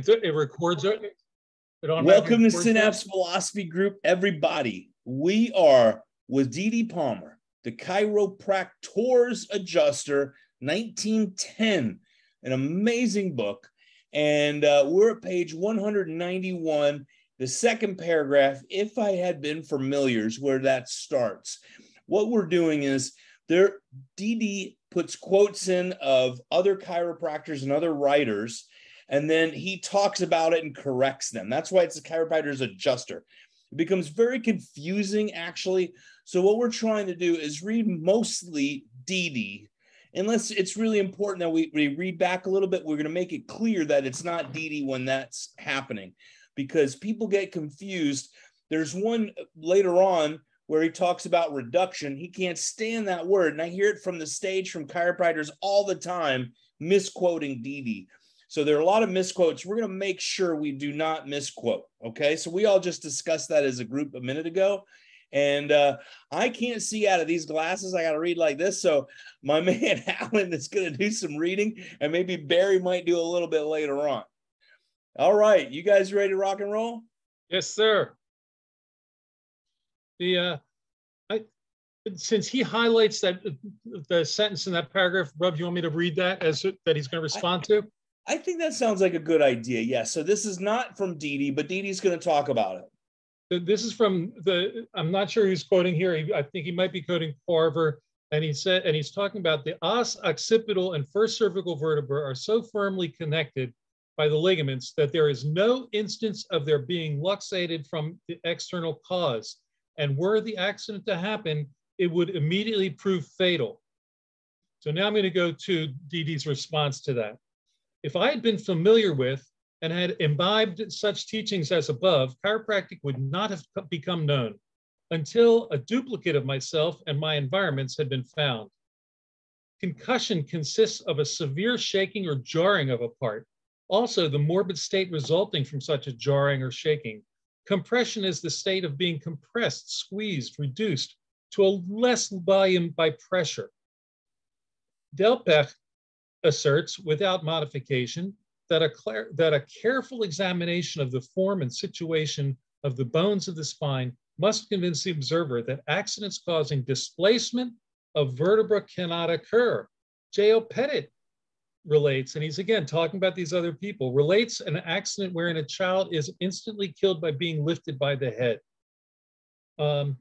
It records it. Welcome to Synapse Philosophy Group, everybody. We are with Dee Palmer, the Chiropractor's Adjuster, 1910, an amazing book. And we're at page 191, the second paragraph, if I had been familiars, where that starts. What we're doing is Dee puts quotes in of other chiropractors and other writers, and then he talks about it and corrects them. That's why it's a chiropractor's adjuster. It becomes very confusing, actually. So what we're trying to do is read mostly Dee, unless it's really important that we read back a little bit. We're going to make it clear that it's not Dee when that's happening, because people get confused. There's one later on where he talks about reduction. He can't stand that word. And I hear it from the stage from chiropractors all the time, misquoting Dee. So there are a lot of misquotes. We're going to make sure we do not misquote, okay? So we all just discussed that as a group a minute ago. And I can't see out of these glasses. I got to read like this. So my man Alan is going to do some reading, and maybe Barry might do a little bit later on. All right. You guys ready to rock and roll? Yes, sir. Since he highlights the sentence in that paragraph, Rob, you want me to read that that he's going to respond to? I think that sounds like a good idea. Yes. So this is not from Dee, but Dee's going to talk about it. This is from I'm not sure who's quoting here. I think he might be quoting Farver. And he's talking about the os, occipital, and first cervical vertebrae are so firmly connected by the ligaments that there is no instance of their being luxated from the external cause. And were the accident to happen, it would immediately prove fatal. So now I'm going to go to Dee's response to that. If I had been familiar with and had imbibed such teachings as above, chiropractic would not have become known until a duplicate of myself and my environments had been found. Concussion consists of a severe shaking or jarring of a part. Also, the morbid state resulting from such a jarring or shaking. Compression is the state of being compressed, squeezed, reduced to a less volume by pressure. Delpech asserts, without modification, that a careful examination of the form and situation of the bones of the spine must convince the observer that accidents causing displacement of vertebra cannot occur. J.O. Pettit relates, and he's again talking about these other people, relates an accident wherein a child is instantly killed by being lifted by the head. I'm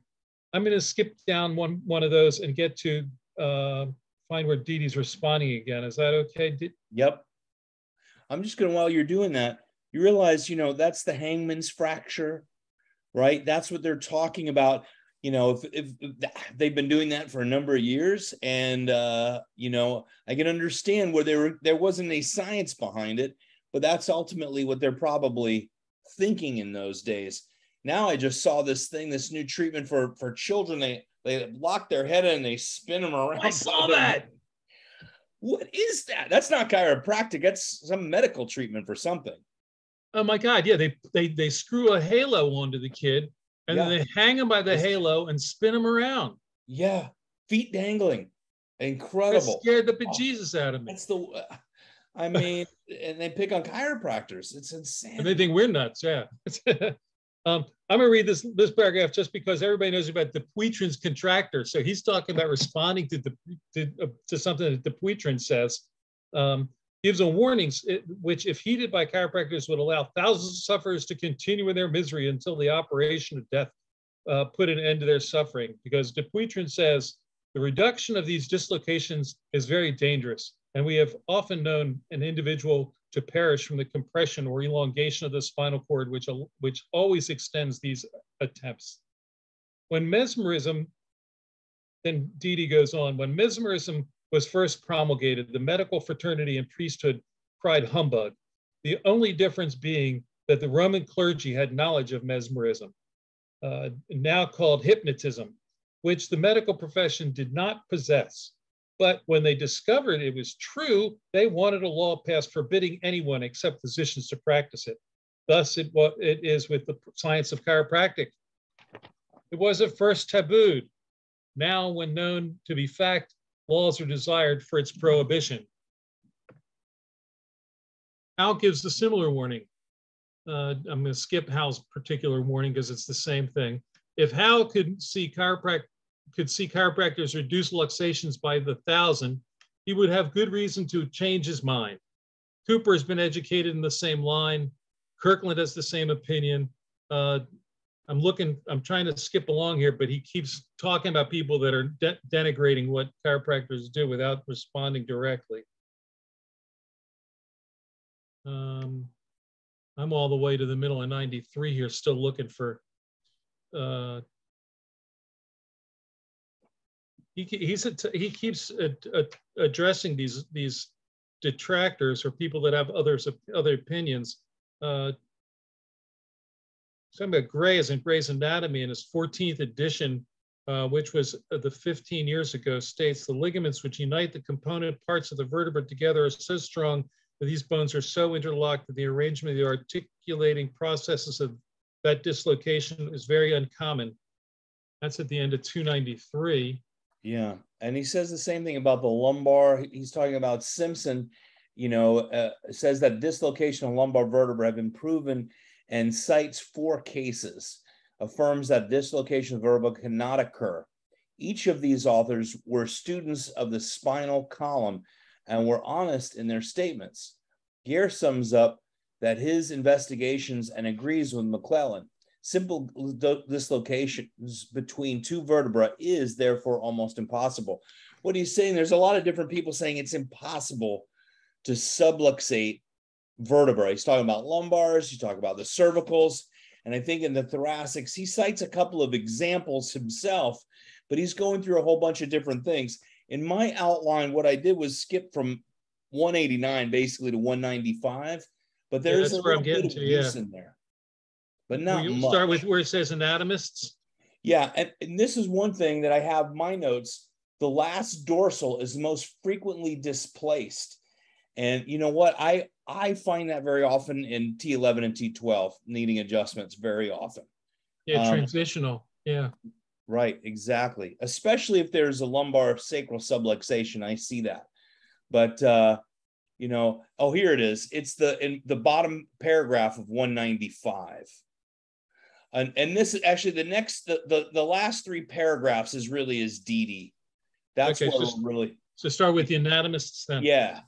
going to skip down one of those and get to find where Dee's responding again. Is that okay? Yep. I'm just going to, while you're doing that, you realize, that's the hangman's fracture, right? That's what they're talking about. If they've been doing that for a number of years, and, I can understand where there wasn't a science behind it, but that's ultimately what they're probably thinking in those days. Now I just saw this new treatment for children. They lock their head in and they spin them around. I saw that. What is that? That's not chiropractic. That's some medical treatment for something. Oh my God. Yeah. They screw a halo onto the kid and then they hang him by the halo and spin him around. Yeah. Feet dangling. Incredible. That scared the bejesus out of me. And they pick on chiropractors. It's insane. And they think we're nuts. Yeah. I'm going to read this paragraph just because everybody knows about Dupuytren's contractor. So he's talking about responding to something that Dupuytren says. Gives a warnings, which if heeded by chiropractors would allow thousands of sufferers to continue in their misery until the operation of death put an end to their suffering. Because Dupuytren says the reduction of these dislocations is very dangerous. And we have often known an individual to perish from the compression or elongation of the spinal cord, which always extends these attempts. When mesmerism, then Dee goes on, when mesmerism was first promulgated, the medical fraternity and priesthood cried humbug, the only difference being that the Roman clergy had knowledge of mesmerism, now called hypnotism, which the medical profession did not possess. But when they discovered it was true, they wanted a law passed forbidding anyone except physicians to practice it. Thus, it is with the science of chiropractic. It was at first tabooed. Now, when known to be fact, laws are desired for its prohibition. Hal gives the similar warning. I'm going to skip Hal's particular warning because it's the same thing. If Hal could see chiropractors reduce luxations by the 1,000, he would have good reason to change his mind. Cooper has been educated in the same line. Kirkland has the same opinion. I'm trying to skip along here, but he keeps talking about people that are denigrating what chiropractors do without responding directly. I'm all the way to the middle of 93 here, still looking for, he keeps addressing these detractors or people that have other opinions. Talking about Gray as in Gray's Anatomy in his 14th edition, which was the 15 years ago, states the ligaments which unite the component parts of the vertebra together are so strong that these bones are so interlocked that the arrangement of the articulating processes of that dislocation is very uncommon. That's at the end of 293. Yeah, and he says the same thing about the lumbar. He's talking about Simpson, says that dislocation of lumbar vertebra have been proven and cites 4 cases, affirms that dislocation of vertebra cannot occur. Each of these authors were students of the spinal column and were honest in their statements. Gehr sums up that his investigations and agrees with McClellan. Simple dislocations between 2 vertebrae is therefore almost impossible. What he's saying, there's a lot of different people saying it's impossible to subluxate vertebrae. He's talking about lumbars, he's talking about the cervicals, and I think in the thoracics, he cites a couple of examples himself, but he's going through a whole bunch of different things. In my outline, what I did was skip from 189 basically to 195, but there's a little bit of use in there, but not much. Start with where it says anatomists. Yeah, and this is one thing that I have my notes. The last dorsal is the most frequently displaced. And you know what? I find that very often in T11 and T12, needing adjustments very often. Yeah, transitional. Yeah. Right, exactly. Especially if there's a lumbar sacral subluxation, I see that. But, oh, here it is. It's in the bottom paragraph of 195. And this is actually the last 3 paragraphs is really his DD. That's okay, really. So start with the anatomists then. Yeah.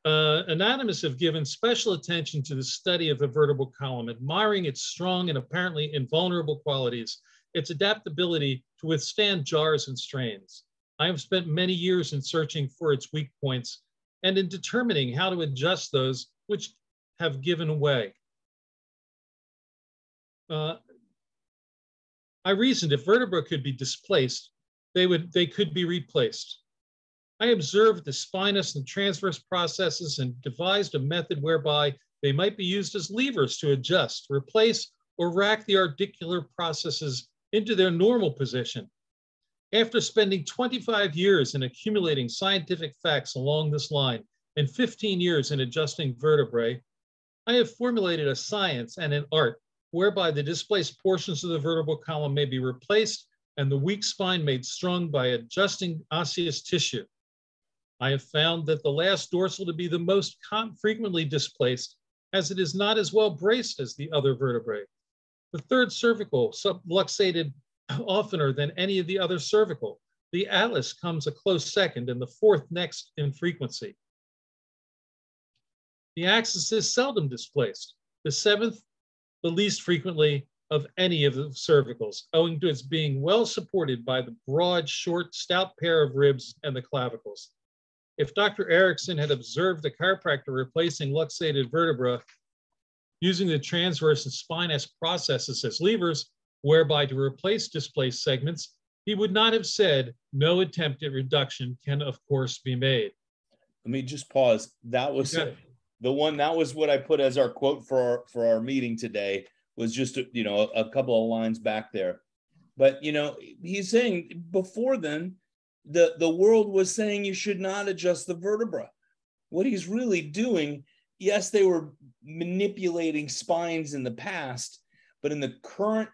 Anatomists have given special attention to the study of the vertebral column, admiring its strong and apparently invulnerable qualities, its adaptability to withstand jars and strains. I have spent many years in searching for its weak points and in determining how to adjust those which have given way. I reasoned if vertebra could be displaced, they could be replaced. I observed the spinous and transverse processes and devised a method whereby they might be used as levers to adjust, replace, or rack the articular processes into their normal position. After spending 25 years in accumulating scientific facts along this line and 15 years in adjusting vertebrae, I have formulated a science and an art whereby the displaced portions of the vertebral column may be replaced and the weak spine made strong by adjusting osseous tissue. I have found that the last dorsal to be the most frequently displaced, as it is not as well braced as the other vertebrae. The third cervical subluxated oftener than any of the other cervical. The atlas comes a close second, and the 4th next in frequency. The axis is seldom displaced. The 7th, the least frequently of any of the cervicals, owing to its being well supported by the broad, short, stout pair of ribs and the clavicles. If Dr. Erickson had observed a chiropractor replacing luxated vertebra using the transverse and spinous processes as levers, whereby to replace displaced segments, he would not have said, no attempt at reduction can, of course, be made. Let me just pause. That was that was what I put as our quote for our meeting today, was just, a couple of lines back there. But, he's saying before then, the world was saying you should not adjust the vertebra. What he's really doing, yes, they were manipulating spines in the past, but in the current,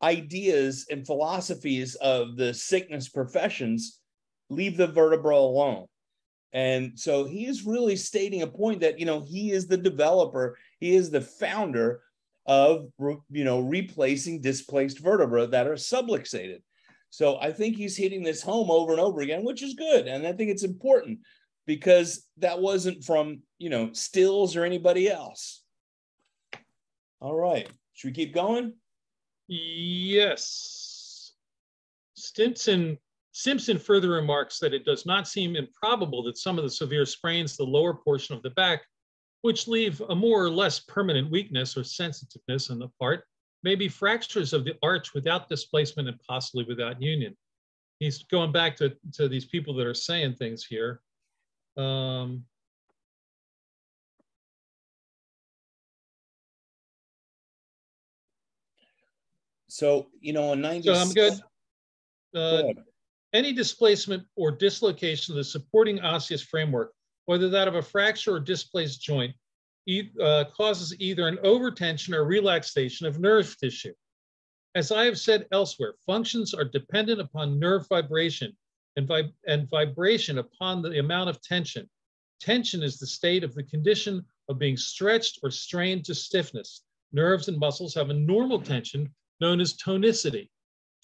ideas and philosophies of the sickness professions, leave the vertebra alone. And so he is really stating a point that, he is the developer, he is the founder of, replacing displaced vertebrae that are subluxated. So I think he's hitting this home over and over again, which is good. And I think it's important because that wasn't from, Stills or anybody else. All right. Should we keep going? Yes. Simpson further remarks that it does not seem improbable that some of the severe sprains of the lower portion of the back, which leave a more or less permanent weakness or sensitiveness in the part, may be fractures of the arch without displacement and possibly without union. He's going back to these people that are saying things here. So, in 90. So I'm good. Any displacement or dislocation of the supporting osseous framework, whether that of a fracture or displaced joint, causes either an overtension or relaxation of nerve tissue. As I have said elsewhere, functions are dependent upon nerve vibration and vibration upon the amount of tension. Tension is the state of the condition of being stretched or strained to stiffness. Nerves and muscles have a normal tension known as tonicity.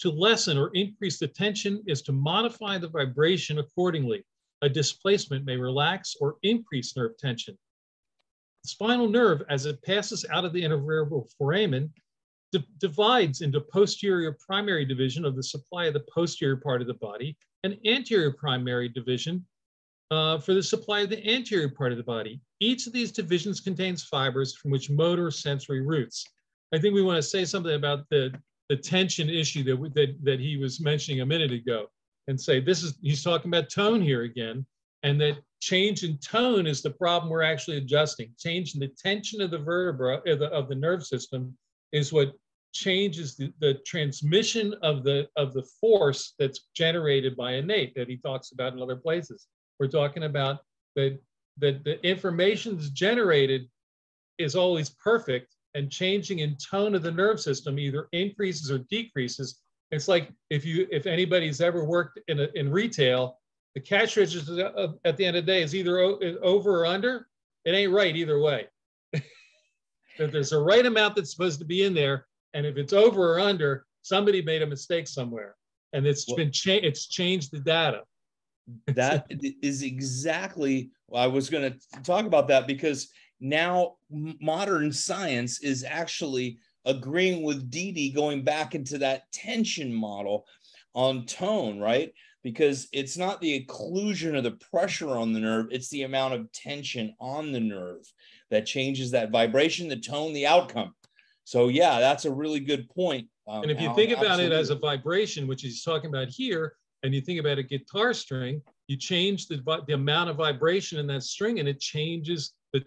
To lessen or increase the tension is to modify the vibration accordingly. A displacement may relax or increase nerve tension. The spinal nerve, as it passes out of the intervertebral foramen, divides into posterior primary division of the supply of the posterior part of the body and anterior primary division for the supply of the anterior part of the body. Each of these divisions contains fibers from which motor sensory roots. I think we want to say something about the tension issue that he was mentioning a minute ago, and say he's talking about tone here again, and that change in tone is the problem we're actually adjusting. Change in the tension of the vertebra of the nerve system is what changes the transmission of the force that's generated by innate that he talks about in other places. We're talking about that the information that's generated is always perfect, and changing in tone of the nerve system either increases or decreases. It's like if anybody's ever worked in retail, the cash register at the end of the day is either over or under. It ain't right either way. There's a right amount that's supposed to be in there, and if it's over or under, somebody made a mistake somewhere, and it's changed the data. That is exactly, I was going to talk about that, because now modern science is actually agreeing with Didi going back into that tension model on tone, right? Because it's not the occlusion or the pressure on the nerve, it's the amount of tension on the nerve that changes that vibration, the tone, the outcome. So yeah, that's a really good point. And if you think about it as a vibration, which he's talking about here, and you think about a guitar string, you change the amount of vibration in that string, and it changes the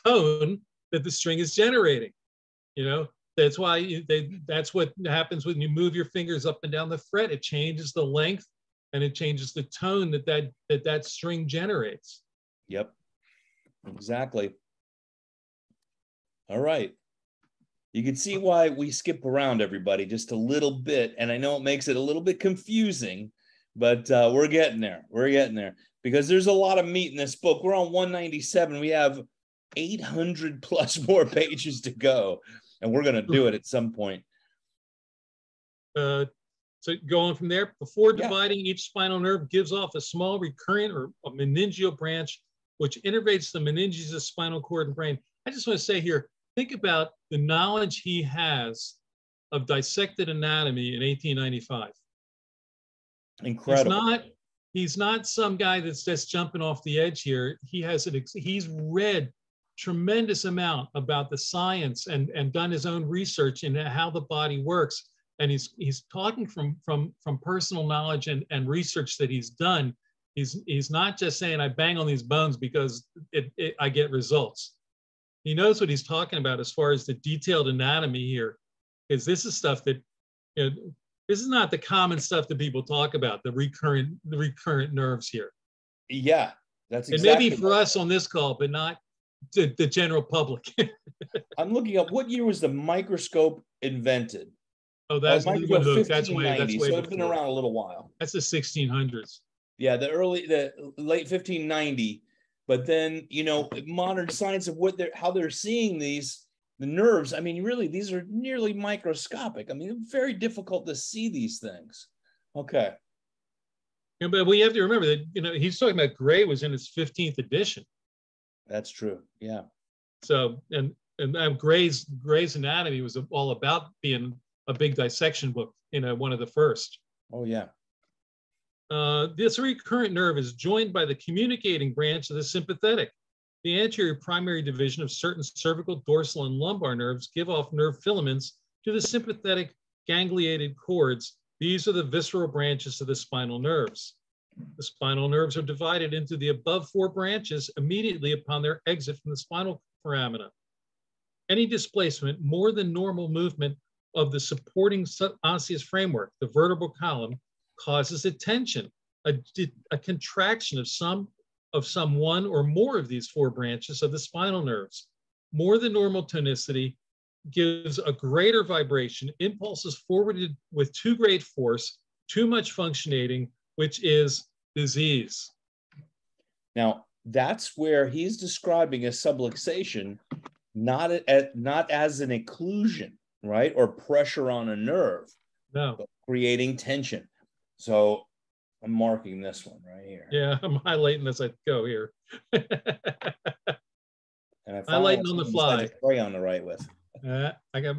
tone that the string is generating. That's why that's what happens when you move your fingers up and down the fret. It changes the length, and it changes the tone that string generates. Yep, exactly. All right. You can see why we skip around, everybody, just a little bit. And I know it makes it a little bit confusing, but we're getting there. We're getting there, because there's a lot of meat in this book. We're on 197. We have 800 plus more pages to go, and we're going to do it at some point. So going from there, before dividing, each spinal nerve gives off a small recurrent or a meningeal branch, which innervates the meninges of spinal cord and brain. I just want to say here, think about the knowledge he has of dissected anatomy in 1895. Incredible. He's not some guy that's just jumping off the edge here. He's read tremendous amount about the science and done his own research into how the body works. And he's talking from personal knowledge and research that he's done. He's not just saying, I bang on these bones because I get results. He knows what he's talking about as far as the detailed anatomy here, because this is stuff that, this is not the common stuff that people talk about, the recurrent nerves here. Yeah, that's exactly. It may be for us on this call, but not to the general public. I'm looking up, what year was the microscope invented? Oh, that's 1590. So it's been around a little while. That's the 1600s. Yeah, the late 1590. But then, you know, modern science of how they're seeing the nerves. I mean, really, these are nearly microscopic. I mean, very difficult to see these things. Okay. Yeah, but we have to remember that, you know, he's talking about Gray was in its 15th edition. That's true. Yeah. So, and Gray's Anatomy was all about being a big dissection book, you know, one of the first. Oh, yeah. This recurrent nerve is joined by the communicating branch of the sympathetic. The anterior primary division of certain cervical, dorsal, and lumbar nerves give off nerve filaments to the sympathetic gangliated cords. These are the visceral branches of the spinal nerves. The spinal nerves are divided into the above 4 branches immediately upon their exit from the spinal foramina. Any displacement, more than normal movement of the supporting osseous framework, the vertebral column, causes a tension, a contraction of some one or more of these 4 branches of the spinal nerves. More than normal tonicity gives a greater vibration, impulses forwarded with too great force, too much functionating, which is disease. Now, that's where he's describing a subluxation, not as an occlusion, right? Or pressure on a nerve, no, but creating tension. So I'm marking this one right here. Yeah, I'm highlighting as I go here. And I highlighting on the fly. Crayon to write with. I got.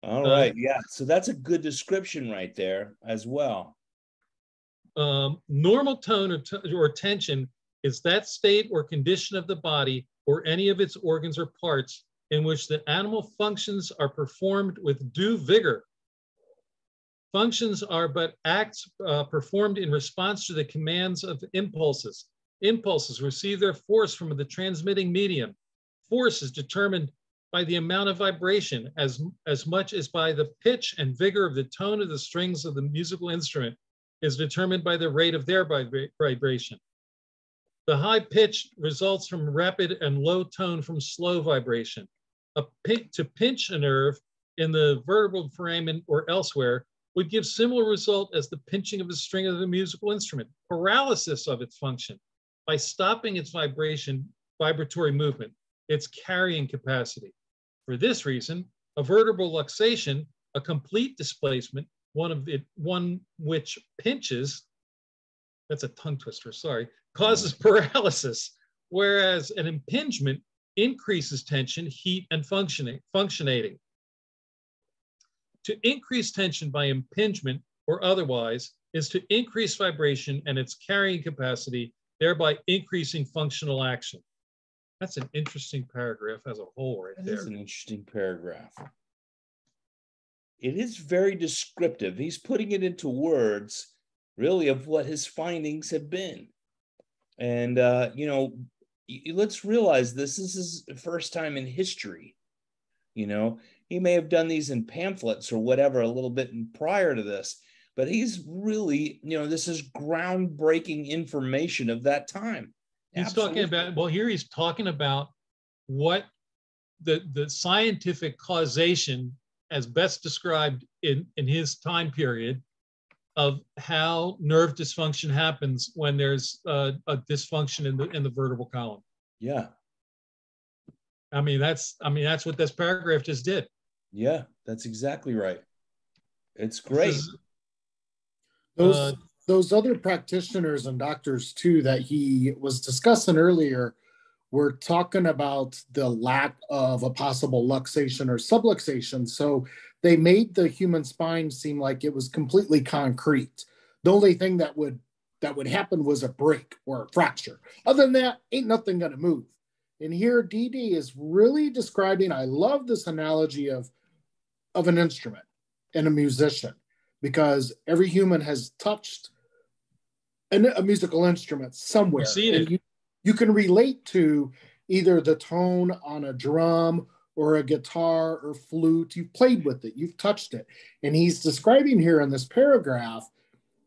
All right, yeah. So that's a good description right there as well. Normal tone or tension is that state or condition of the body or any of its organs or parts in which the animal functions are performed with due vigor. Functions are but acts performed in response to the commands of impulses. Impulses receive their force from the transmitting medium. Force is determined by the amount of vibration as much as by the pitch and vigor of the tone of the strings of the musical instrument is determined by the rate of their vibration. The high pitch results from rapid and low tone from slow vibration. To pinch a nerve in the vertebral foramen or elsewhere would give similar result as the pinching of a string of the musical instrument, paralysis of its function by stopping its vibratory movement, its carrying capacity. For this reason, a vertebral luxation, a complete displacement, one which pinches, that's a tongue twister, sorry, causes paralysis, whereas an impingement increases tension, heat, and functionating. To increase tension by impingement or otherwise is to increase vibration and its carrying capacity, thereby increasing functional action. That's an interesting paragraph as a whole right there. That is an interesting paragraph. It is very descriptive. He's putting it into words, really, of what his findings have been. And, you know, let's realize this is his first time in history. You know, he may have done these in pamphlets or whatever a little bit prior to this, but he's really, you know, this is groundbreaking information of that time. He's talking about, well, here he's talking about what the scientific causation as best described in his time period of how nerve dysfunction happens when there's a dysfunction in the vertebral column. Yeah. I mean, that's what this paragraph just did. Yeah, that's exactly right. It's great. Those other practitioners and doctors too that he was discussing earlier were talking about the lack of a possible luxation or subluxation. So they made the human spine seem like it was completely concrete. The only thing that would happen was a break or a fracture. Other than that, ain't nothing gonna move. And here DD is really describing, I love this analogy of an instrument and a musician, because every human has touched a musical instrument somewhere. And you can relate to either the tone on a drum or a guitar or flute. You've played with it, you've touched it. And he's describing here in this paragraph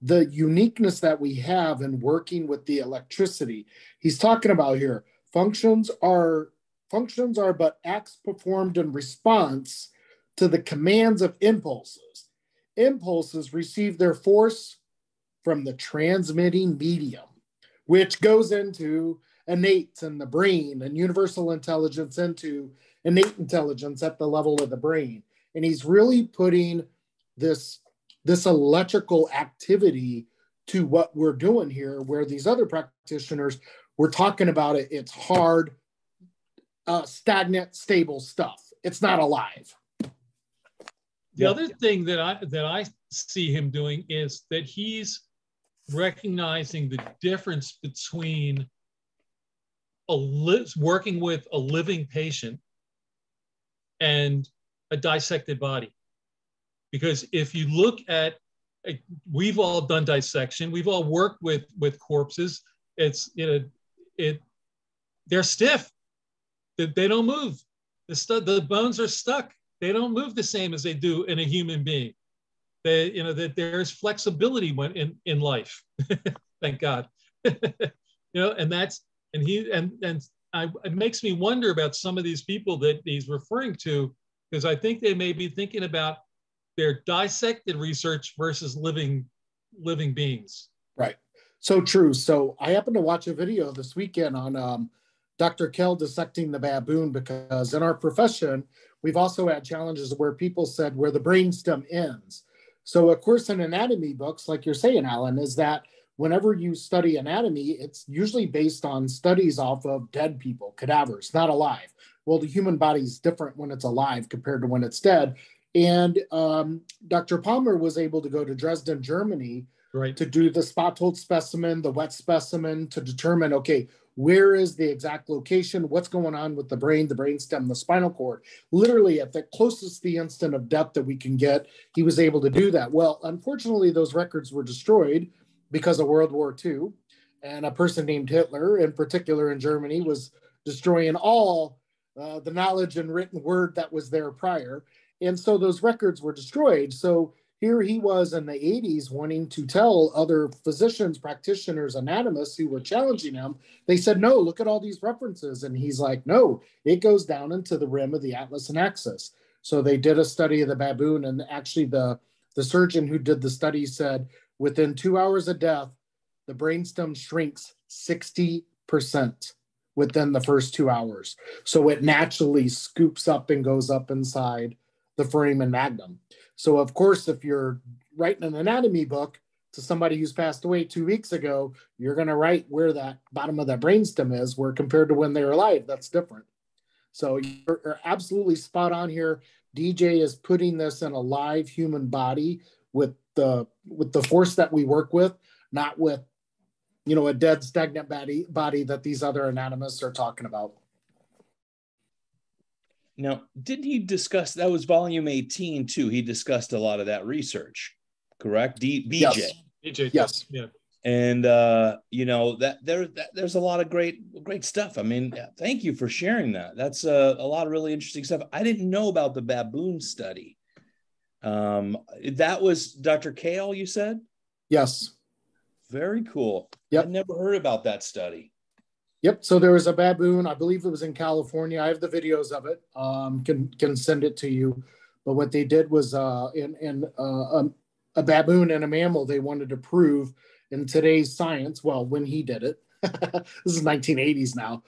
the uniqueness that we have in working with the electricity. He's talking about here, functions are but acts performed in response to the commands of impulses. Impulses receive their force from the transmitting medium, which goes into innate in the brain and universal intelligence into innate intelligence at the level of the brain. And he's really putting this electrical activity to what we're doing here, where these other practitioners were talking about it. It's hard, stagnant, stable stuff. It's not alive. The other thing that I see him doing is that he's recognizing the difference between working with a living patient and a dissected body. Because if you look at, we've all done dissection, we've all worked with corpses. They're stiff. They don't move. The bones are stuck. They don't move the same as they do in a human being. That there's flexibility in life. Thank God. It makes me wonder about some of these people that he's referring to, because I think they may be thinking about their dissected research versus living beings. Right. So true. So I happened to watch a video this weekend on Dr. Kell dissecting the baboon, because in our profession, we've also had challenges where people said where the brainstem ends. So of course, in anatomy books, like you're saying, Alan, is that whenever you study anatomy, it's usually based on studies off of dead people, cadavers, not alive. Well, the human body is different when it's alive compared to when it's dead. And Dr. Palmer was able to go to Dresden, Germany, right, to do the spot-told specimen, the wet specimen, to determine, okay, where is the exact location? What's going on with the brain, the brainstem, the spinal cord? Literally at the closest the instant of death that we can get, he was able to do that. Well, unfortunately, those records were destroyed because of World War II. And a person named Hitler, in particular in Germany, was destroying all the knowledge and written word that was there prior. And so those records were destroyed. So here he was in the 80s wanting to tell other physicians, practitioners, anatomists who were challenging him. They said, no, look at all these references. And he's like, no, it goes down into the rim of the atlas and axis. So they did a study of the baboon. And actually the surgeon who did the study said within 2 hours of death, the brainstem shrinks 60% within the first 2 hours. So it naturally scoops up and goes up inside the foramen magnum. So of course, if you're writing an anatomy book to somebody who's passed away 2 weeks ago, you're going to write where that bottom of that brainstem is, where compared to when they're alive, that's different. So you're absolutely spot on here. DJ is putting this in a live human body with the force that we work with, not with, a dead stagnant body that these other anatomists are talking about. Now, didn't he discuss, that was volume 18 too, he discussed a lot of that research, correct? BJ. Yes. BJ, yes. Yeah. And there's a lot of great stuff. I mean, thank you for sharing that. That's a lot of really interesting stuff. I didn't know about the baboon study. That was Dr. Kale, you said? Yes. Very cool. Yep. I'd never heard about that study. Yep. So there was a baboon. I believe it was in California. I have the videos of it. Can send it to you. But what they did was in a baboon and a mammal, they wanted to prove in today's science. Well, when he did it, this is 1980s now.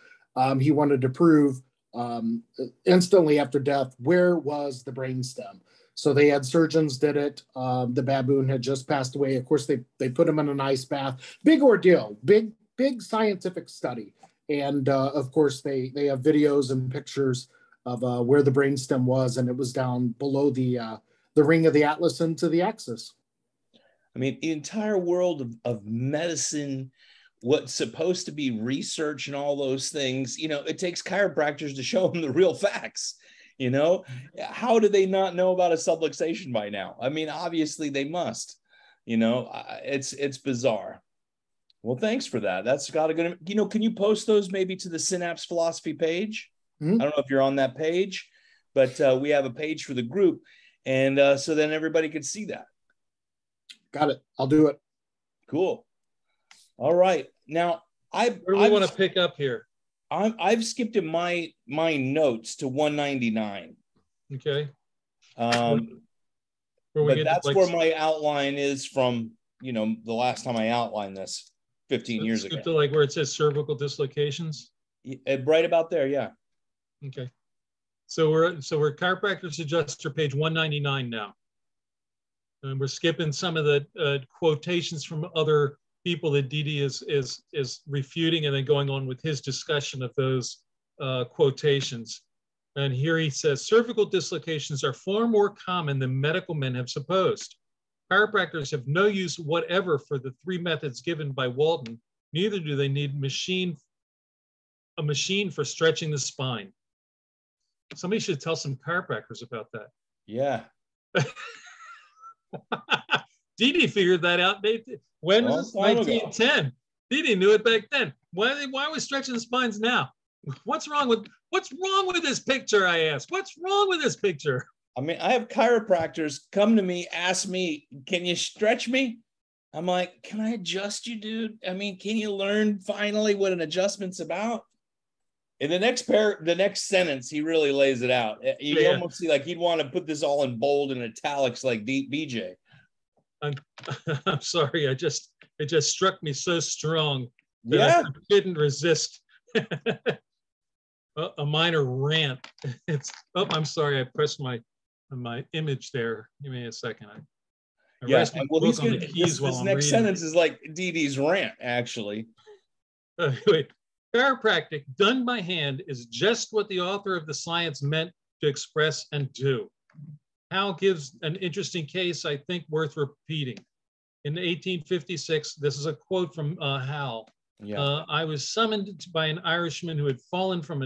He wanted to prove instantly after death, where was the brainstem? So they had surgeons did it. The baboon had just passed away. Of course, they put him in an ice bath. Big ordeal, big scientific study. And of course, they have videos and pictures of where the brainstem was, and it was down below the ring of the atlas into the axis. I mean, the entire world of medicine, what's supposed to be research and all those things, it takes chiropractors to show them the real facts. How do they not know about a subluxation by now? I mean, obviously they must. It's bizarre. Well, thanks for that. That's got a good, can you post those maybe to the Synapse Philosophy page? Mm-hmm. I don't know if you're on that page, but we have a page for the group. And so then everybody could see that. Got it. I'll do it. Cool. All right. Now, where do we want to pick up here? I've skipped in my notes to 199. Okay. But that's where my outline is from the last time I outlined this 15 years ago. To like where it says cervical dislocations. Right about there, yeah. Okay. So we're chiropractor's adjuster, page 199 now. And we're skipping some of the quotations from other people that Didi is refuting, and then going on with his discussion of those quotations. And here he says, cervical dislocations are far more common than medical men have supposed. Chiropractors have no use whatever for the three methods given by Walton. Neither do they need a machine for stretching the spine. Somebody should tell some chiropractors about that. Yeah. Didi figured that out. When was this? 1910. Didi knew it back then. Why are we stretching the spines now? What's wrong with this picture? I asked. What's wrong with this picture? I mean, I have chiropractors come to me, ask me, can you stretch me? I'm like, can I adjust you, dude? I mean, can you learn finally what an adjustment's about? In the next sentence, he really lays it out. You almost see like he'd want to put this all in bold and italics like BJ. I'm sorry. It just struck me so strong that I didn't resist a minor rant. I'm sorry. I pressed my image there. Give me a second. This next sentence is like Didi's rant, actually. Wait. Chiropractic done by hand is just what the author of the science meant to express and do. Hal gives an interesting case, I think, worth repeating. In 1856, this is a quote from Hal. Yeah. I was summoned by an Irishman who had fallen from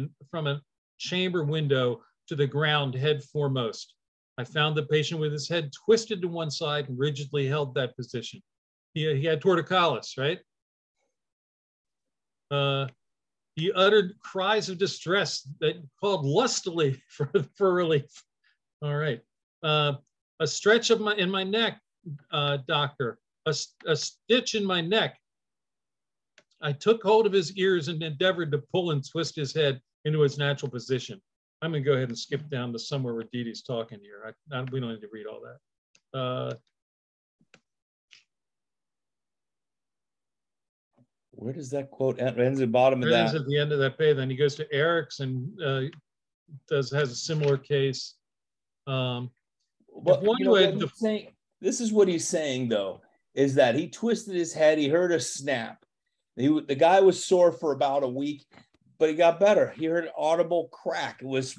a chamber window to the ground head foremost. I found the patient with his head twisted to one side and rigidly held that position. He had torticollis, right? He uttered cries of distress that called lustily for relief. All right. A stretch in my neck, doctor. A stitch in my neck. I took hold of his ears and endeavored to pull and twist his head into its natural position. I'm going to go ahead and skip down to somewhere where Didi's talking here. We don't need to read all that. Where does that quote end? Ends at the bottom of that. Ends at the end of that page. Then he goes to Eric's and has a similar case. This is what he's saying, though, is that he twisted his head. He heard a snap. The guy was sore for about a week, but he got better. He heard an audible crack. It was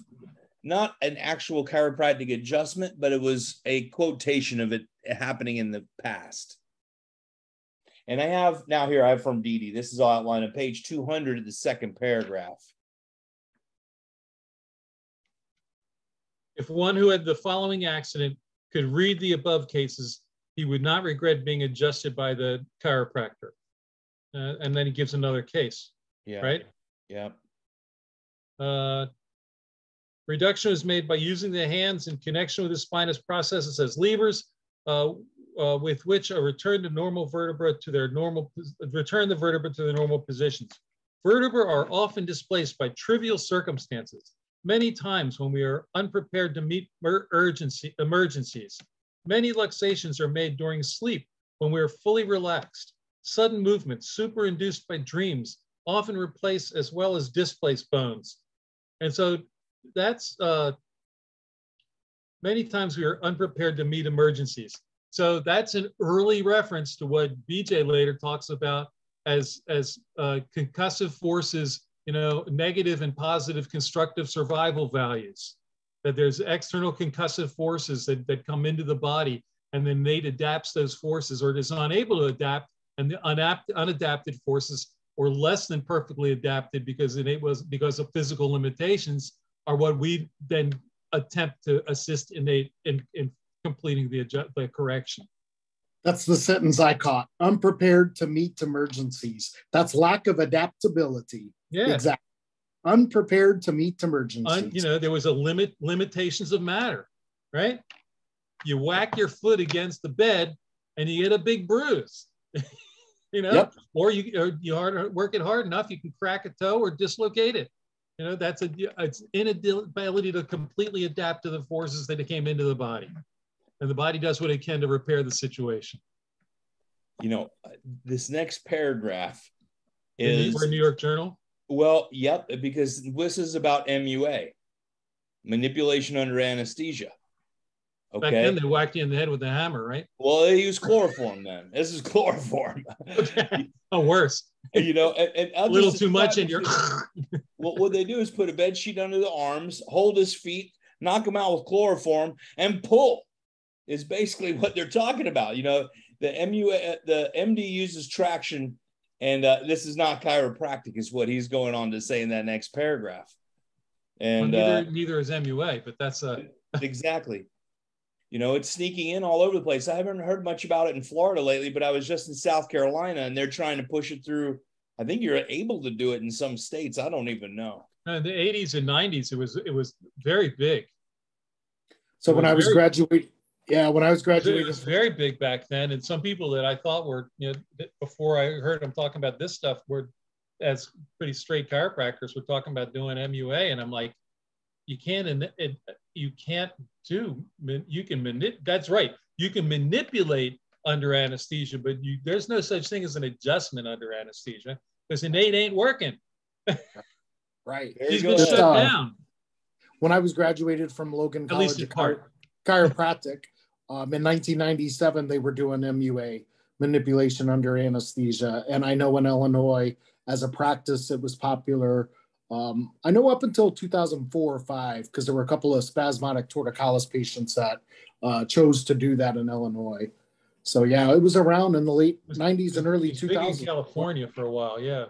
not an actual chiropractic adjustment, but it was a quotation of it happening in the past. And I have from Didi. This is all outlined on page 200 of the second paragraph. If one who had the following accident could read the above cases, he would not regret being adjusted by the chiropractor. And then he gives another case. Yeah. Right? Yeah. Reduction is made by using the hands in connection with the spinous processes as levers, with which return the vertebrae to their normal positions. Vertebrae are often displaced by trivial circumstances, many times when we are unprepared to meet emergencies. Many luxations are made during sleep when we are fully relaxed. Sudden movements, superinduced by dreams, often replace as well as displace bones. And so that's many times we are unprepared to meet emergencies. So that's an early reference to what BJ later talks about as concussive forces, negative and positive constructive survival values. That there's external concussive forces that come into the body, and the innate adapts those forces or is unable to adapt, and the unadapted forces, or less than perfectly adapted because of physical limitations, are what we then attempt to assist innate in completing the correction. That's the sentence I caught. Unprepared to meet emergencies. That's lack of adaptability. Yeah. Exactly. Unprepared to meet emergencies. There was limitations of matter, right? You whack your foot against the bed and you get a big bruise. Yep. Or you work it hard enough, you can crack a toe or dislocate it. It's inability to completely adapt to the forces that came into the body. And the body does what it can to repair the situation. You know, this next paragraph is we're New York Journal. Well, yep, because this is about MUA, manipulation under anesthesia. Okay. Back then they whacked you in the head with a hammer, right? Well, they use chloroform then. This is chloroform. Okay. Oh, worse. You know, and a little too much in your. What they do is put a bed sheet under the arms, hold his feet, knock him out with chloroform, and pull. Is basically what they're talking about. You know, the MD uses traction. And this is not chiropractic, is what he's going on to say in that next paragraph. And well, neither is MUA, but that's exactly. You know, it's sneaking in all over the place. I haven't heard much about it in Florida lately, but I was just in South Carolina, and they're trying to push it through. I think you're able to do it in some states. I don't even know. In the 80s and 90s, it was very big. So when I was graduating. Yeah, when I was graduating, it was very big back then, and some people that I thought were, you know, before I heard them talking about this stuff, were as pretty straight chiropractors were talking about doing MUA, and I'm like, you can't that's right, you can manipulate under anesthesia, but there's no such thing as an adjustment under anesthesia because innate ain't working. Right, he's been shut down. When I was graduated from Logan College of Chiropractic. In 1997, they were doing MUA, manipulation under anesthesia. And I know in Illinois, as a practice, it was popular. I know up until 2004 or 5, because there were a couple of spasmodic torticollis patients that chose to do that in Illinois. So, yeah, it was around in the late 90s and early 2000s. Big in California for a while, yeah.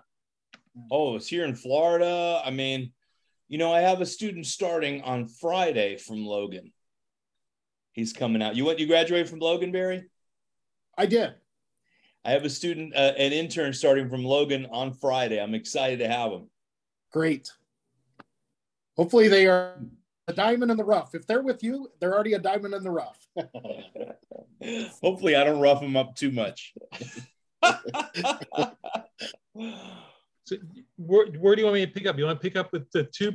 Oh, it's here in Florida. I mean, you know, I have a student starting on Friday from Logan. He's coming out. You graduated from Logan, Barry? I did. I have a student, an intern starting from Logan on Friday. I'm excited to have him. Great. Hopefully they are a diamond in the rough. If they're with you, they're already a diamond in the rough. Hopefully I don't rough them up too much. So where do you want me to pick up? You want to pick up with the 2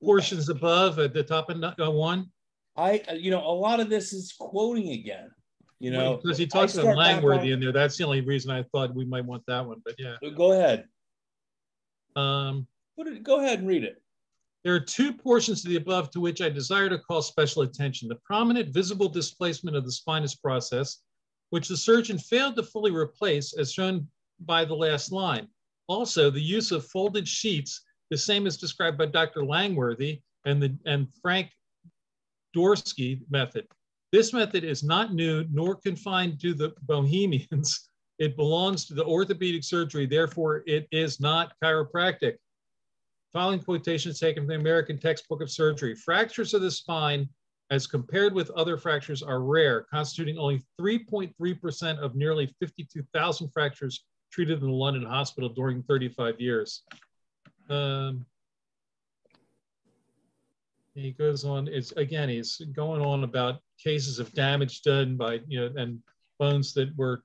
portions above at the top of 1? You know, a lot of this is quoting again, you know, because he talks about Langworthy in there. That's the only reason I thought we might want that one, but yeah. Go ahead. Go ahead and read it. There are 2 portions to the above to which I desire to call special attention. The prominent visible displacement of the spinous process, which the surgeon failed to fully replace, as shown by the last line. Also, the use of folded sheets, the same as described by Dr. Langworthy and Frank Dorsky method. This method is not new nor confined to the Bohemians. It belongs to the orthopedic surgery, therefore it is not chiropractic. Following quotations taken from the American Textbook of Surgery. Fractures of the spine, as compared with other fractures, are rare, constituting only 3.3% of nearly 52,000 fractures treated in the London hospital during 35 years. He goes on, he's going on about cases of damage done by, you know, and bones that were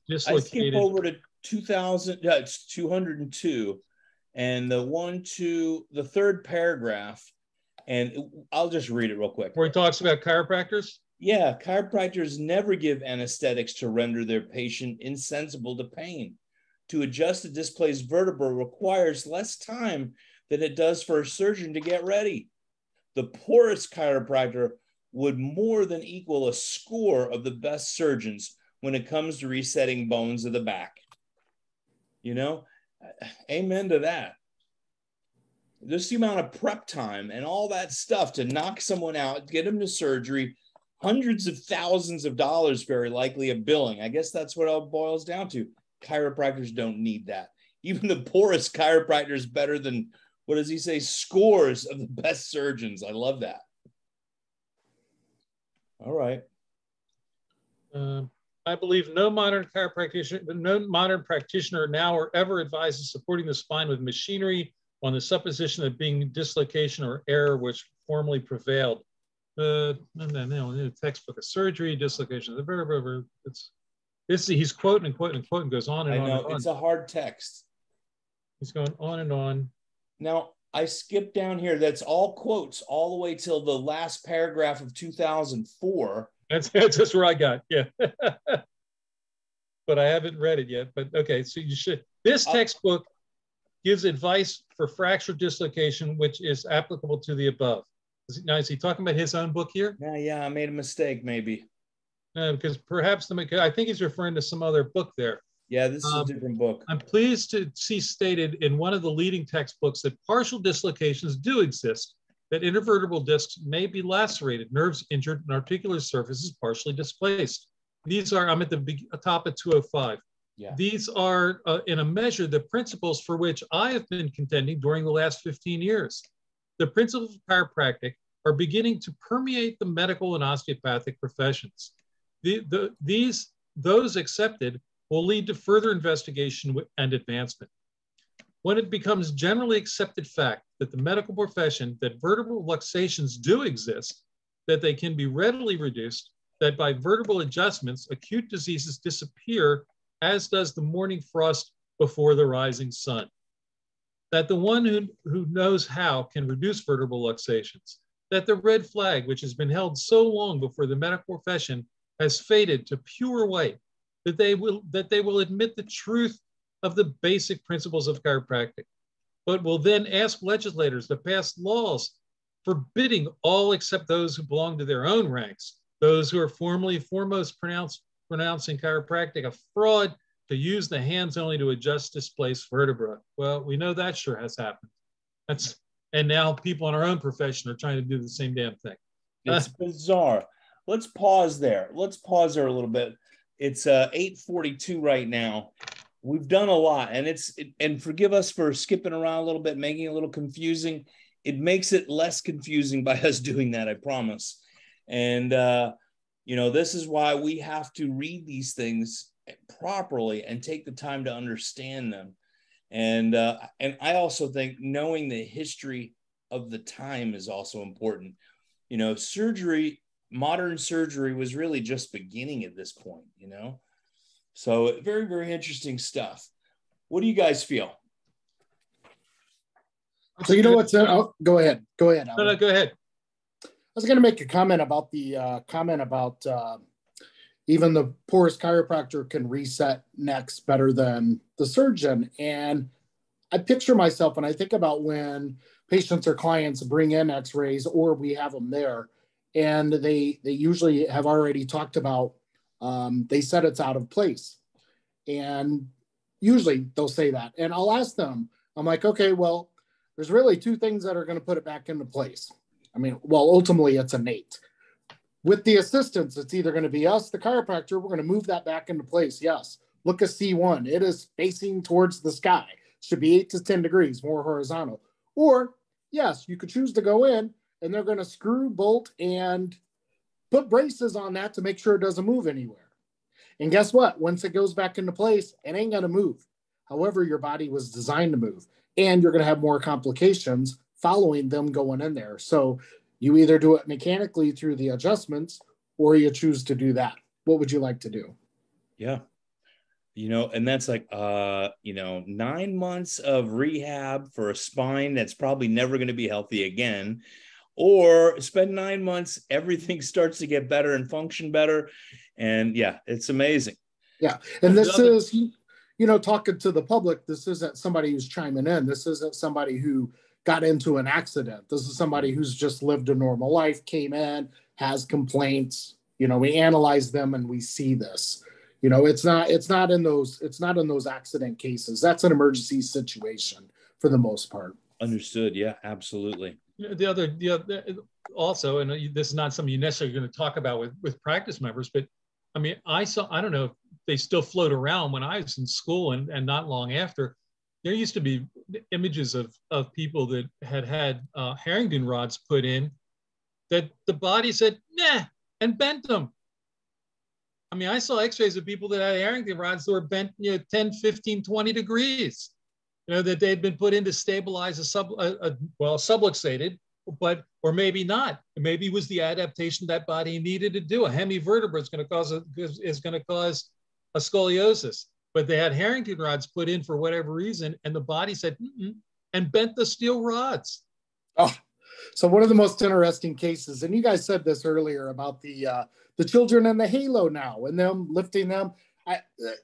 dislocated. I skip over to 202, and the third paragraph, and I'll just read it real quick. Where he talks about chiropractors? Yeah, chiropractors never give anesthetics to render their patient insensible to pain. To adjust a displaced vertebra requires less time than it does for a surgeon to get ready. The poorest chiropractor would more than equal a score of the best surgeons when it comes to resetting bones of the back. You know, amen to that. Just the amount of prep time and all that stuff to knock someone out, get them to surgery, hundreds of thousands of dollars, very likely, of billing. I guess that's what it all boils down to. Chiropractors don't need that. Even the poorest chiropractor is better than, what does he say, scores of the best surgeons. I love that. All right. I believe no modern practitioner now or ever advises supporting the spine with machinery on the supposition of being dislocation or error which formerly prevailed. The textbook of surgery, dislocation of the vertebra. He's quoting and quoting and quoting, goes on and on. I know, it's a hard text. He's going on and on. Now, I skipped down here. That's all quotes all the way till the last paragraph of 2004. That's just where I got, yeah. but I haven't read it yet. But okay, so you should. This textbook gives advice for fracture dislocation, which is applicable to the above. Now, is he talking about his own book here? Yeah, I made a mistake, maybe. Because perhaps I think he's referring to some other book there. Yeah, this is a different book. I'm pleased to see stated in one of the leading textbooks that partial dislocations do exist, that intervertebral discs may be lacerated, nerves injured, and articular surfaces partially displaced. These are, I'm at the top of 205. Yeah. These are, in a measure, the principles for which I have been contending during the last 15 years. The principles of chiropractic are beginning to permeate the medical and osteopathic professions. Those accepted will lead to further investigation and advancement. When it becomes generally accepted fact that the medical profession, that vertebral luxations do exist, that they can be readily reduced, that by vertebral adjustments, acute diseases disappear, as does the morning frost before the rising sun. That the one who knows how can reduce vertebral luxations, that the red flag, which has been held so long before the medical profession, has faded to pure white, that they will admit the truth of the basic principles of chiropractic, but will then ask legislators to pass laws forbidding all except those who belong to their own ranks, those who are foremost pronouncing chiropractic a fraud, to use the hands only to adjust displaced vertebra. Well, we know that sure has happened. And now people in our own profession are trying to do the same damn thing. It's bizarre. Let's pause there. a little bit. It's 8:42 right now. We've done a lot, and forgive us for skipping around a little bit, making it a little confusing. It makes it less confusing by us doing that, I promise. And this is why we have to read these things properly and take the time to understand them. And I also think knowing the history of the time is also important. Modern surgery was really just beginning at this point, So very, very interesting stuff. What do you guys feel? So you know what's go ahead. No, go ahead. I was going to make a comment about even the poorest chiropractor can reset necks better than the surgeon. And I picture myself, and I think about when patients or clients bring in x-rays or we have them there, and they usually have already talked about, they said it's out of place. And usually they'll say that. And I'll ask them, I'm like, okay, well, there's really two things that are going to put it back into place. Ultimately it's innate. With the assistance, it's either going to be us, the chiropractor, we're going to move that back into place. Yes. Look at C1. It is facing towards the sky. Should be 8 to 10 degrees more horizontal. Or yes, you could choose to go in and they're going to screw, bolt, and put braces on that to make sure it doesn't move anywhere. And guess what? Once it goes back into place, it ain't going to move. However, your body was designed to move. And you're going to have more complications following them going in there. So you either do it mechanically through the adjustments or you choose to do that. What would you like to do? Yeah. And that's like, 9 months of rehab for a spine that's probably never going to be healthy again, or spend 9 months, everything starts to get better and function better. And yeah, it's amazing. Yeah. And this is, talking to the public, this isn't somebody who's chiming in. This isn't somebody who got into an accident. This is somebody who's just lived a normal life, came in, has complaints. We analyze them and we see this. It's not in those accident cases. That's an emergency situation for the most part. Understood. Yeah, absolutely. Also, and this is not something you necessarily going to talk about with practice members, but I don't know if they still float around. When I was in school and not long after, there used to be images of people that had Harrington rods put in that the body said, nah, and bent them. I saw x-rays of people that had Harrington rods that were bent 10, 15, 20 degrees, that they had been put in to stabilize subluxated, or maybe not. Maybe it was the adaptation that body needed to do. A hemivertebra is going to cause a scoliosis. But they had Harrington rods put in for whatever reason, and the body said, and bent the steel rods. Oh, so one of the most interesting cases, and you guys said this earlier about the children in the halo now and them lifting them.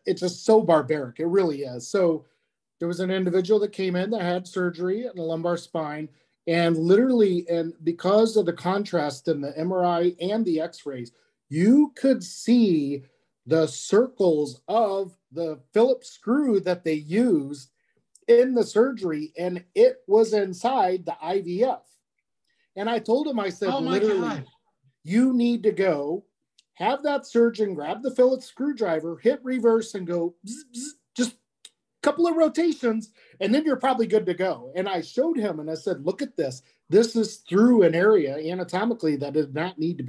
it's just so barbaric. It really is. So there was an individual that came in that had surgery in the lumbar spine, and literally, and because of the contrast in the MRI and the x-rays, you could see the circles of the Phillips screw that they used in the surgery, and it was inside the IVF. And I told him, I said, Oh my literally, God. you need to go have that surgeon grab the Phillips screwdriver, hit reverse, and go bzz, bzz, just a couple of rotations, and then you're probably good to go. And I showed him, and I said, look at this. This is through an area anatomically that does not need to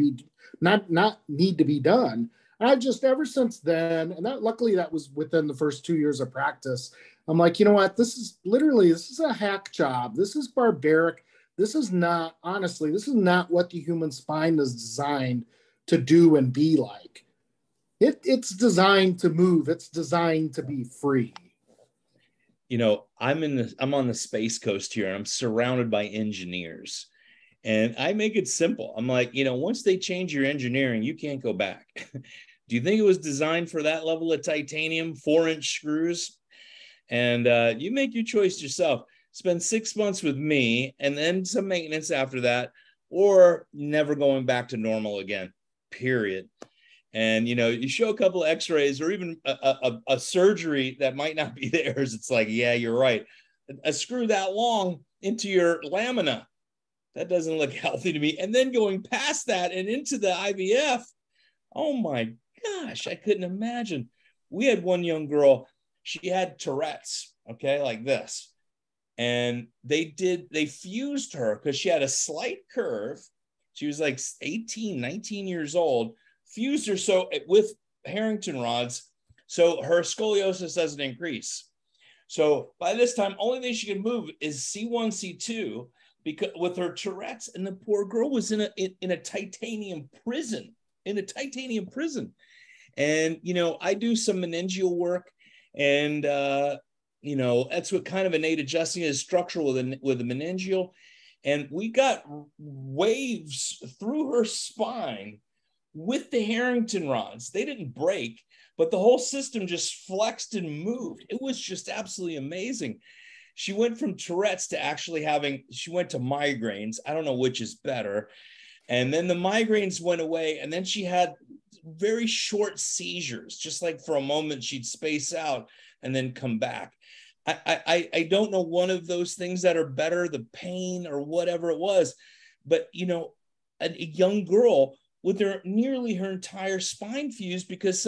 be done. And I've just, ever since then, and that luckily that was within the first 2 years of practice, I'm like, you know what? This is a hack job. This is barbaric. This is not, honestly, this is not what the human spine is designed to do and be like. It's designed to move. It's designed to be free. You know, I'm on the Space Coast here, and I'm surrounded by engineers. And I make it simple. I'm like, you know, once they change your engineering, you can't go back. Do you think it was designed for that level of titanium, 4-inch screws? And you make your choice yourself. Spend 6 months with me and then some maintenance after that, or never going back to normal again, period. And, you know, you show a couple of x-rays or even a surgery that might not be theirs. It's like, yeah, you're right. A screw that long into your lamina, that doesn't look healthy to me. And then going past that and into the IVF, oh my gosh, I couldn't imagine. We had one young girl, she had Tourette's, okay, like this. And they fused her because she had a slight curve. She was like 18, 19 years old, fused her so with Harrington rods, so her scoliosis doesn't increase. So by this time, only thing she could move is C1, C2, because with her Tourette's, and the poor girl was in a titanium prison, And, you know, I do some meningeal work, and, you know, that's what kind of innate adjusting is, structural with the meningeal. And we got waves through her spine with the Harrington rods. They didn't break, but the whole system just flexed and moved. It was just absolutely amazing. She went from Tourette's to she went to migraines. I don't know which is better. And then the migraines went away, and then she had very short seizures, just like for a moment she'd space out and then come back. I don't know one of those things that are better, the pain or whatever it was, but, you know, a young girl with nearly her entire spine fused because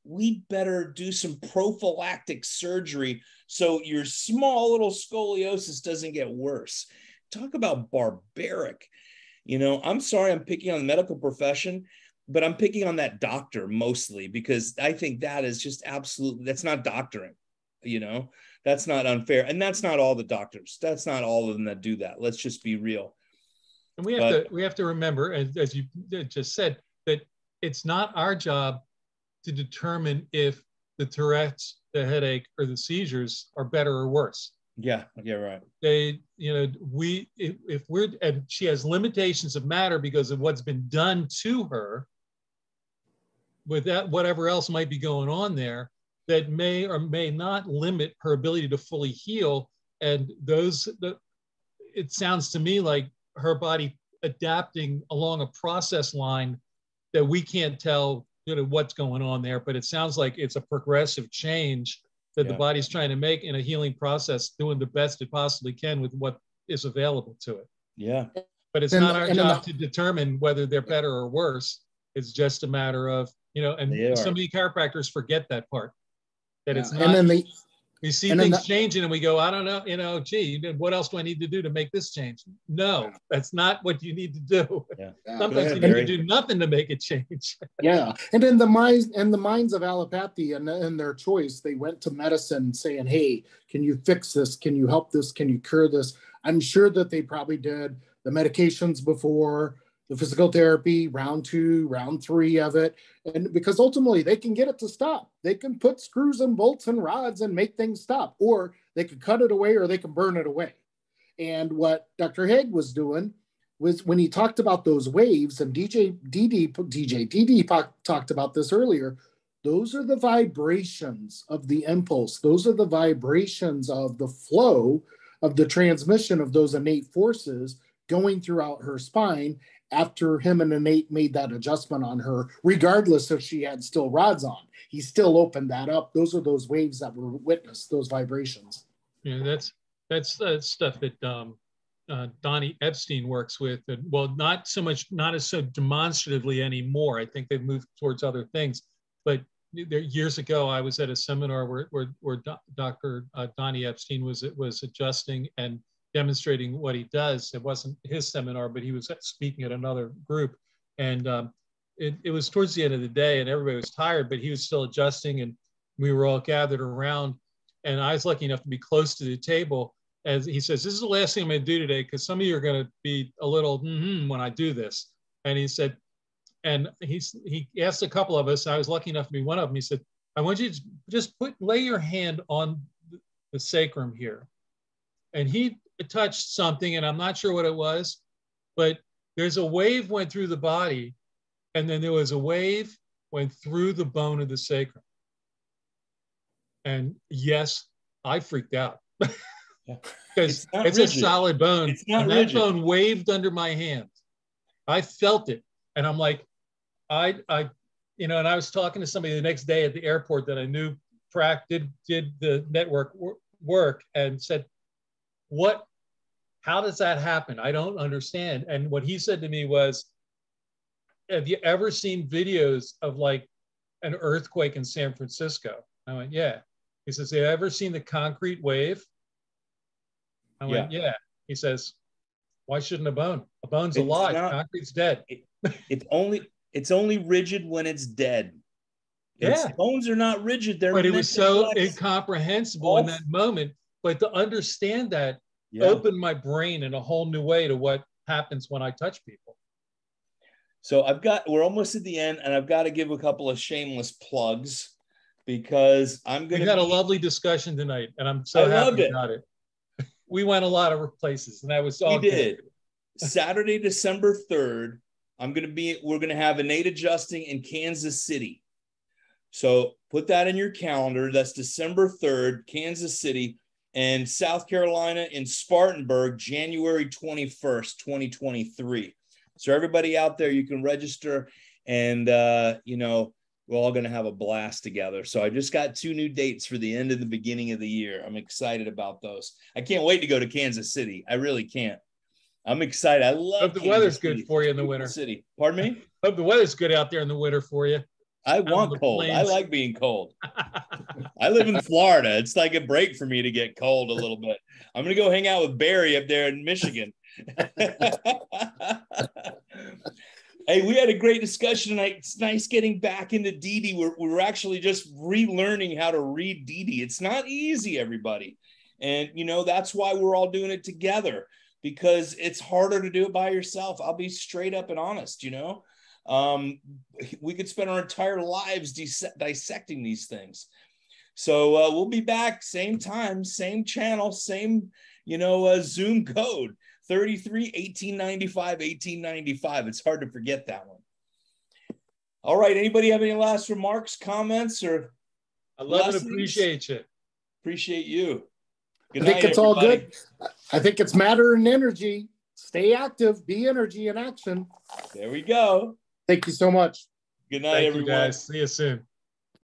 we'd better do some prophylactic surgery so your small little scoliosis doesn't get worse. Talk about barbaric. You know, I'm sorry I'm picking on the medical profession, but I'm picking on that doctor mostly because I think that is just that's not doctoring, you know, that's not unfair. And that's not all the doctors. That's not all of them that do that. Let's just be real. And we have to remember, as you just said, that it's not our job to determine if the Tourette's, the headache, or the seizures are better or worse. Yeah, right. They, you know, and she has limitations of matter because of what's been done to her, with that, whatever else might be going on there, that may or may not limit her ability to fully heal. And it sounds to me like her body adapting along a process line that we can't tell, you know, what's going on there, but it sounds like it's a progressive change that the body's trying to make in a healing process, doing the best it possibly can with what is available to it. Yeah. But it's not our job to determine whether they're better or worse. It's just a matter of, you know, and so many chiropractors forget that part, that it's not, and then we see things changing and we go, I don't know, you know, gee, what else do I need to do to make this change? No, that's not what you need to do. Yeah. Sometimes you need to do nothing to make it change. Yeah. And in the minds of allopathy and their choice, they went to medicine saying, hey, can you fix this? Can you help this? Can you cure this? I'm sure that they probably did the medications before, the physical therapy, round 2, round 3 of it. And because ultimately they can get it to stop. They can put screws and bolts and rods and make things stop, or they can cut it away or they can burn it away. And what Dr. Haig was doing was, when he talked about those waves, and DJ talked about this earlier, those are the vibrations of the impulse. Those are the vibrations of the flow of the transmission of those innate forces going throughout her spine after him and innate made that adjustment on her, regardless if she had still rods on. He still opened that up. Those are those waves that were witnessed, those vibrations. Yeah, that's stuff that Donnie Epstein works with. And, well, not as so demonstratively anymore. I think they've moved towards other things. But years ago, I was at a seminar where Dr. Donnie Epstein was adjusting and demonstrating what he does. It wasn't his seminar, but he was speaking at another group. And it was towards the end of the day and everybody was tired, but he was still adjusting and we were all gathered around. And I was lucky enough to be close to the table. As he says, this is the last thing I'm going to do today because some of you are going to be a little when I do this. And he said, and he asked a couple of us, I was lucky enough to be one of them. He said, I want you to just lay your hand on the sacrum here. And he touched something, and I'm not sure what it was, but there's a wave went through the body, and then there was a wave went through the bone of the sacrum. And yes, I freaked out. Because it's a solid bone. It's not and rigid. That bone waved under my hand. I felt it. And I'm like, and I was talking to somebody the next day at the airport that I knew did the network work and said, how does that happen? I don't understand. And what he said to me was, have you ever seen videos of like an earthquake in San Francisco? I went, yeah. He says, have you ever seen the concrete wave? I went, yeah. He says, why shouldn't a bone? A bone's alive. Concrete's dead. It's only rigid when it's dead. Bones are not rigid. But it was so incomprehensible in that moment. But to understand that opened my brain in a whole new way to what happens when I touch people. So we're almost at the end, and I've got to give a couple of shameless plugs because we had a lovely discussion tonight, and I'm so happy about it. We went a lot of places, and that was all we did. Saturday, December 3rd, we're going to have innate adjusting in Kansas City. So put that in your calendar. That's December 3rd, Kansas City, and South Carolina in Spartanburg, January 21st, 2023. So everybody out there, you can register, and we're all going to have a blast together. So I just got 2 new dates for the end of the beginning of the year. I'm excited about those. I can't wait to go to Kansas City. I really can't. I'm excited. I love the weather's good for you in the winter. City. Pardon me? Hope the weather's good out there in the winter for you. I want cold. Plains. I like being cold. I live in Florida. It's like a break for me to get cold a little bit. I'm going to go hang out with Barry up there in Michigan. Hey, we had a great discussion tonight. It's nice getting back into DD. We're actually just relearning how to read DD. It's not easy, everybody. And, that's why we're all doing it together, because it's harder to do it by yourself. I'll be straight up and honest, we could spend our entire lives dissecting these things. So we'll be back same time, same channel, same, Zoom code. 33 1895 1895. It's hard to forget that one. All right. Anybody have any last remarks, comments, or? I love and appreciate you. Appreciate you. Good night, it's everybody. All good. I think it's matter and energy. Stay active. Be energy in action. There we go. Thank you so much. Good night, everyone. Thank you guys. See you soon.